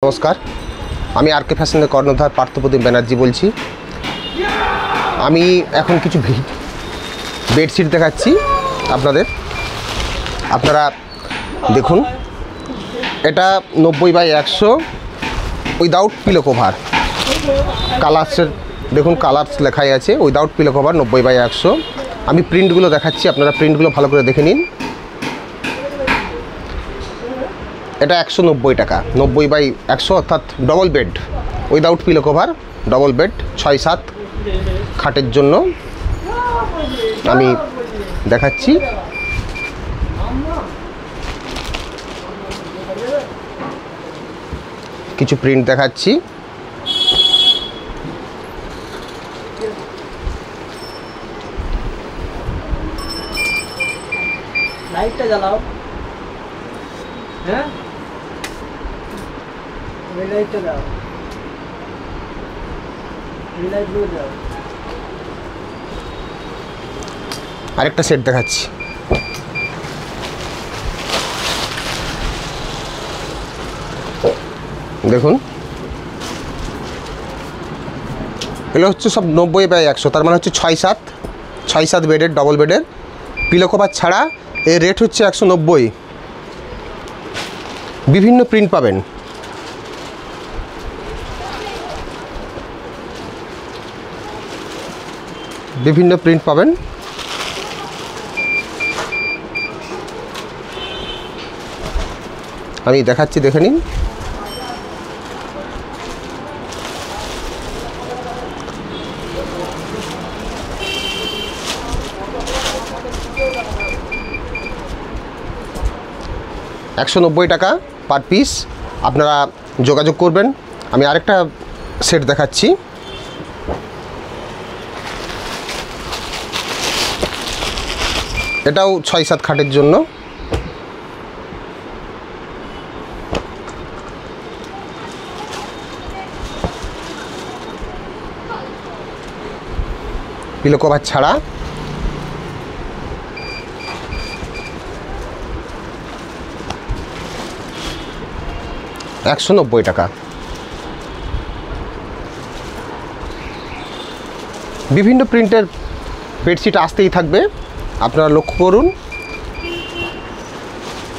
নমস্কার, আমি আরকে ফ্যাশনের কর্ণধার পার্থপ্রতিম ব্যানার্জি বলছি। আমি এখন কিছু বেডশিট দেখাচ্ছি আপনারা দেখুন। এটা 90/100 উইদাউট পিলো কভার। কালার্সের দেখুন, কালার্স লেখাই আছে, উইদাউট পিলো কভার 90/100। আমি প্রিন্টগুলো দেখাচ্ছি, আপনারা প্রিন্টগুলো ভালো করে দেখে নিন। এটা 190 টাকা, 90/100 অর্থাৎ double bed without pillow cover, double bed 6-7 খাটের জন্য আমি দেখাচ্ছি। কিছু প্রিন্ট দেখাচ্ছি। লাইটটা জ্বালাও। হ্যাঁ, ওই লাইটটা দাও, এই লাইটগুলো দাও। আরেকটা সেট দেখাচ্ছি। দেখুন, এগুলো হচ্ছে সব 90/100, তার মানে হচ্ছে 6-7 বেডের, ডবল বেডের, পিলো কভার ছাড়া। এর রেট হচ্ছে 190। বিভিন্ন প্রিন্ট পাবেন। বিভিন্ন প্রিন্ট পাবেন। আমি দেখাচ্ছি, দেখে নিন। $190 টাকা পার পিস। আপনারা যোগাযোগ করবেন। আমি আরেকটা সেট দেখাচ্ছি। এটাও 6-7 খাটের জন্য। পিলো কভার ছাড়া। $190 টাকা। বিভিন্ন প্রিন্টের বেডশিট আসতেই থাকবে, আপনারা লক্ষ্য করুন।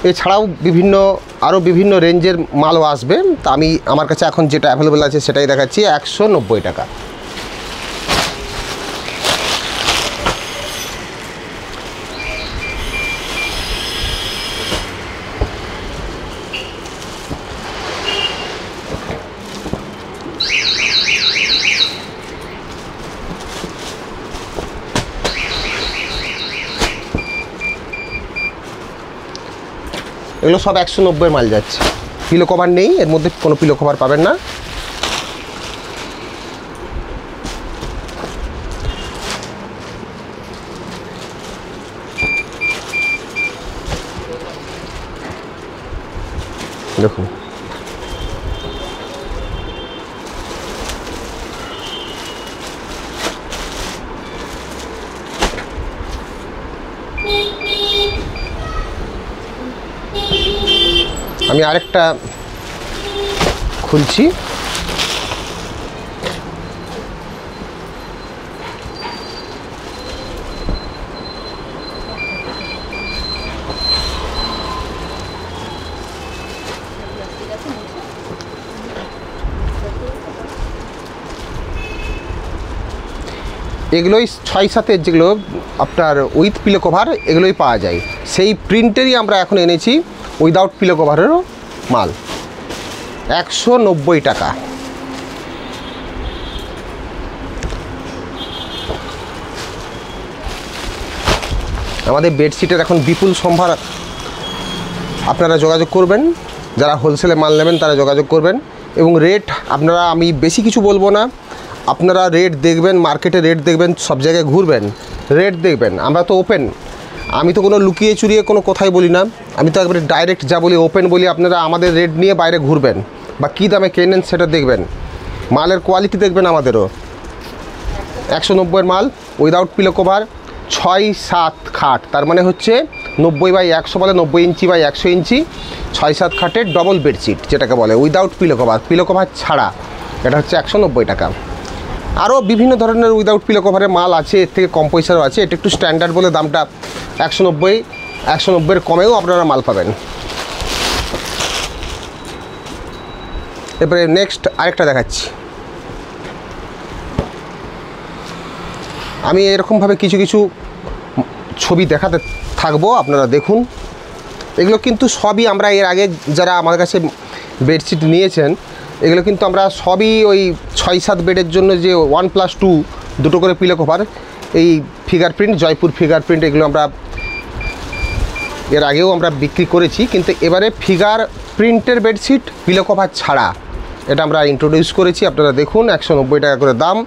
এছাড়াও আরও বিভিন্ন রেঞ্জের মালও আসবে। তা আমি আমার কাছে এখন যেটা অ্যাভেলেবেল আছে সেটাই দেখাচ্ছি। $190 টাকা। এগুলো সব 190 মাল যাচ্ছে। পিলো কভার নেই, এর মধ্যে কোনো পিলো কভার পাবেন না। দেখুন, আমি আরেকটা খুলছি। এগুলোই 6-7-এর যেগুলো আপনার উইথ পিলো কভার, এগুলোই পাওয়া যায়। সেই প্রিন্টেরই আমরা এখন এনেছি উইদাউট পিলো কভারেরও মাল। 190 টাকা। আমাদের বেডশিটের এখন বিপুল সম্ভার। আপনারা যোগাযোগ করবেন, যারা হোলসেলে মাল নেবেন তারা যোগাযোগ করবেন। এবং রেট আপনারা, আমি বেশি কিছু বলবো না, আপনারা রেট দেখবেন, মার্কেটে রেট দেখবেন, সব জায়গায় ঘুরবেন, রেট দেখবেন। আমরা তো ওপেন, আমি তো কোনো লুকিয়ে চুরিয়ে কোনো কথাই বলি না। আমি তো একবারে ডাইরেক্ট যা বলি, ওপেন বলি। আপনারা আমাদের রেট নিয়ে বাইরে ঘুরবেন বা কী দামে কেনেন সেটা দেখবেন, মালের কোয়ালিটি দেখবেন আমাদেরও। 190-এর মাল উইদাউট পিলো কভার, 6-7 খাট, তার মানে হচ্ছে 90/100 বলে, 90 ইঞ্চি বাই 100 ইঞ্চি 6-7 খাটের ডবল বেডশিট যেটাকে বলে, without pillow cover, pillow cover ছাড়া। এটা হচ্ছে 190 টাকা। আরও বিভিন্ন ধরনের উইদাউট পিলো কভারের মাল আছে, এর থেকে কম পয়সারও আছে। এটা একটু স্ট্যান্ডার্ড বলে দামটা 190-190-এর কমেও আপনারা মাল পাবেন। এরপরে নেক্সট আরেকটা দেখাচ্ছি। আমি এরকমভাবে কিছু কিছু ছবি দেখাতে থাকবো, আপনারা দেখুন। এগুলো কিন্তু সবই আমরা এর আগে যারা আমার কাছে বেডশিট নিয়েছেন, এগুলো কিন্তু আমরা সবই ওই 6-7 বেডের জন্য যে 1+2 দুটো করে পিলো কভার, এই figure print, Jaipur figure print, এগুলো আমরা এর আগেও আমরা বিক্রি করেছি। কিন্তু এবারে ফিগার প্রিন্টের বেডশিট পিলো কভার ছাড়া এটা আমরা ইন্ট্রোডিউস করেছি। আপনারা দেখুন, 190 টাকা করে দাম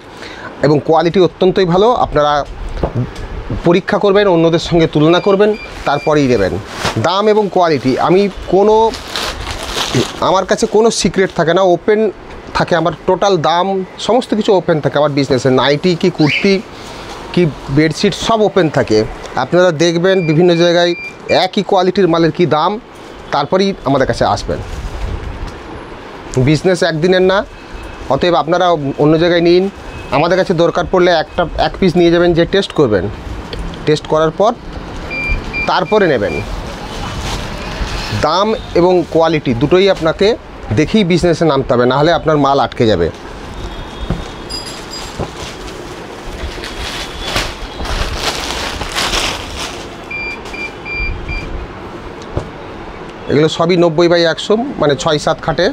এবং কোয়ালিটি অত্যন্তই ভালো। আপনারা পরীক্ষা করবেন, অন্যদের সঙ্গে তুলনা করবেন, তারপরেই নেবেন। দাম এবং কোয়ালিটি আমার কাছে কোনো সিক্রেট থাকে না, ওপেন থাকে আমার টোটাল দাম, সমস্ত কিছু ওপেন থাকে আমার বিজনেসে। নাইটি কি কুর্তি কি বেডশিট সব ওপেন থাকে। আপনারা দেখবেন বিভিন্ন জায়গায় একই কোয়ালিটির মালের কি দাম, তারপরেই আমাদের কাছে আসবেন। বিজনেস একদিনের না, অতএব আপনারা অন্য জায়গায় নিন। আমাদের কাছে দরকার পড়লে এক পিস নিয়ে যাবেন, যে টেস্ট করবেন, টেস্ট করার পর তারপরে নেবেন। দাম এবং কোয়ালিটি দুটোই আপনাকে দেখেই বিজনেসে নামতে হবে, নাহলে আপনার মাল আটকে যাবে। এগুলো সবই 90/100, মানে 6-7 খাটে।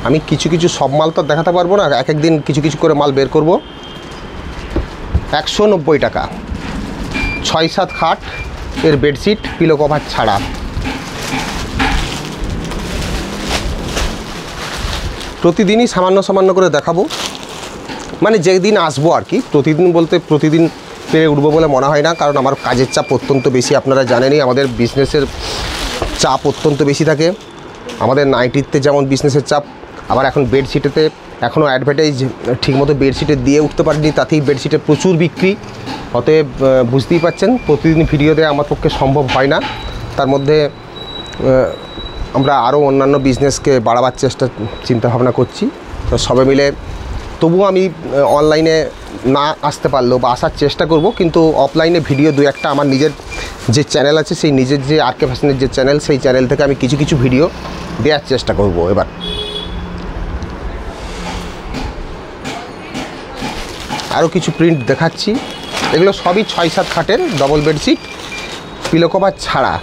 আমি কিছু কিছু সব মাল তো দেখাতে পারবো না, এক একদিন কিছু কিছু করে মাল বের করব। 190 টাকা 6-7 খাট এর বেডশিট পিলো কভার ছাড়া। প্রতিদিনই সামান্য সামান্য করে দেখাবো, মানে যেদিন আসবো আর কি। প্রতিদিন বলতে প্রতিদিন পেরে উঠবো বলে মনে হয় না, কারণ আমার কাজের চাপ অত্যন্ত বেশি। আপনারা জানেনই আমাদের বিজনেসের চাপ অত্যন্ত বেশি থাকে। আমাদের নাইটিতে যেমন বিজনেসের চাপ, আবার এখন বেডশিটেতে এখনও অ্যাডভার্টাইজ ঠিকমতো বেডশিটে দিয়ে উঠতে পারিনি, তাতেই বেডশিটে প্রচুর বিক্রি। অতএব বুঝতেই পারছেন, প্রতিদিন ভিডিও দেওয়া আমার পক্ষে সম্ভব হয় না। তার মধ্যে আমরা আরও অন্যান্য বিজনেসকে বাড়াবার চিন্তাভাবনা করছি। তো সবাই মিলে তবুও আমি অনলাইনে না আসতে পারলেও বা আসার চেষ্টা করব, কিন্তু অফলাইনে ভিডিও দু একটা আমার নিজের যে চ্যানেল আছে, সেই নিজের যে আর কে ফ্যাশনের যে চ্যানেল, সেই চ্যানেল থেকে আমি কিছু কিছু ভিডিও দেওয়ার চেষ্টা করব। এবার আরও কিছু প্রিন্ট দেখাচ্ছি। এগুলো সবই 6-7 খাটের ডবল বেডশিট পিলো কভার ছাড়া।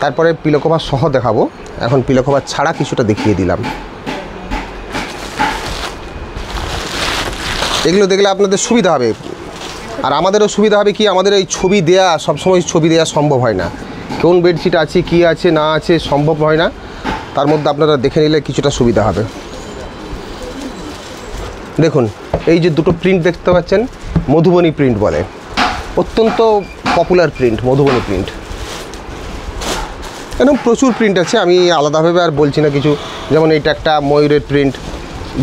তারপরে পিলো কভার সহ দেখাবো। এখন পিলো কভার ছাড়া কিছুটা দেখিয়ে দিলাম। এগুলো দেখলে আপনাদের সুবিধা হবে, আর আমাদেরও সুবিধা হবে। কি, আমাদের এই ছবি দেয়া, সবসময় ছবি দেওয়া সম্ভব হয় না। কোন বেডশিট আছে, কি আছে না আছে সম্ভব হয় না। তার মধ্যে আপনারা দেখে নিলে কিছুটা সুবিধা হবে। দেখুন, এই যে দুটো প্রিন্ট দেখতে পাচ্ছেন, মধুবনী প্রিন্ট বলে, অত্যন্ত পপুলার প্রিন্ট মধুবনী প্রিন্ট। এরকম প্রচুর প্রিন্ট আছে, আমি আলাদাভাবে আর বলছি না কিছু। যেমন এইটা একটা ময়ূরের প্রিন্ট,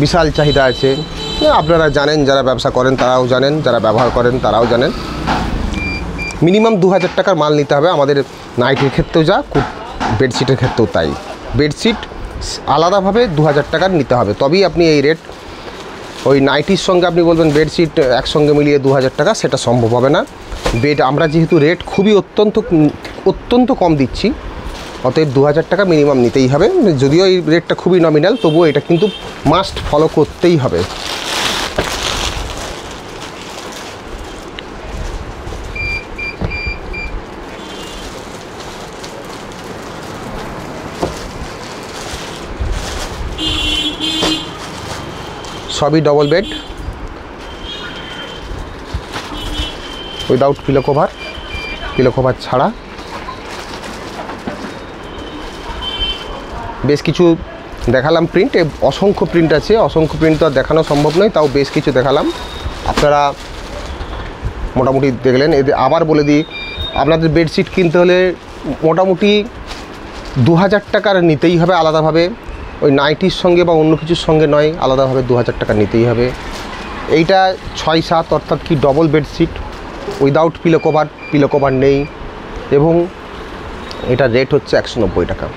বিশাল চাহিদা আছে। আপনারা জানেন, যারা ব্যবসা করেন তারাও জানেন, যারা ব্যবহার করেন তারাও জানেন। মিনিমাম 2000 টাকার মাল নিতে হবে, আমাদের নাইটির ক্ষেত্রেও যা, বেডশিটের ক্ষেত্রেও তাই। বেডশিট আলাদাভাবে 2000 টাকার নিতে হবে, তবেই আপনি এই রেট। ওই নাইটির সঙ্গে আপনি বলবেন বেডশিট একসঙ্গে মিলিয়ে 2000 টাকা, সেটা সম্ভব হবে না। আমরা যেহেতু রেট খুবই অত্যন্ত কম দিচ্ছি, অতএব 2000 টাকা মিনিমাম নিতেই হবে। যদিও এই রেটটা খুবই নমিনাল, তবুও এটা কিন্তু মাস্ট ফলো করতেই হবে। সবই double bed without pillow cover ছাড়া। বেশ কিছু দেখালাম প্রিন্ট, অসংখ্য প্রিন্ট আছে, অসংখ্য প্রিন্ট তো আর দেখানো সম্ভব নয়, তাও বেশ কিছু দেখালাম। আপনারা মোটামুটি দেখলেন। এদের আবার বলে দিই, আপনাদের বেডশিট কিনতে হলে মোটামুটি 2000 টাকার নিতেই হবে আলাদাভাবে। ওই নাইটির সঙ্গে বা অন্য কিছুর সঙ্গে নয়, আলাদাভাবে 2000 টাকা নিতেই হবে। এইটা 6-7 অর্থাৎ কি double bedsheet without pillow cover নেই এবং এটার রেট হচ্ছে 190 টাকা।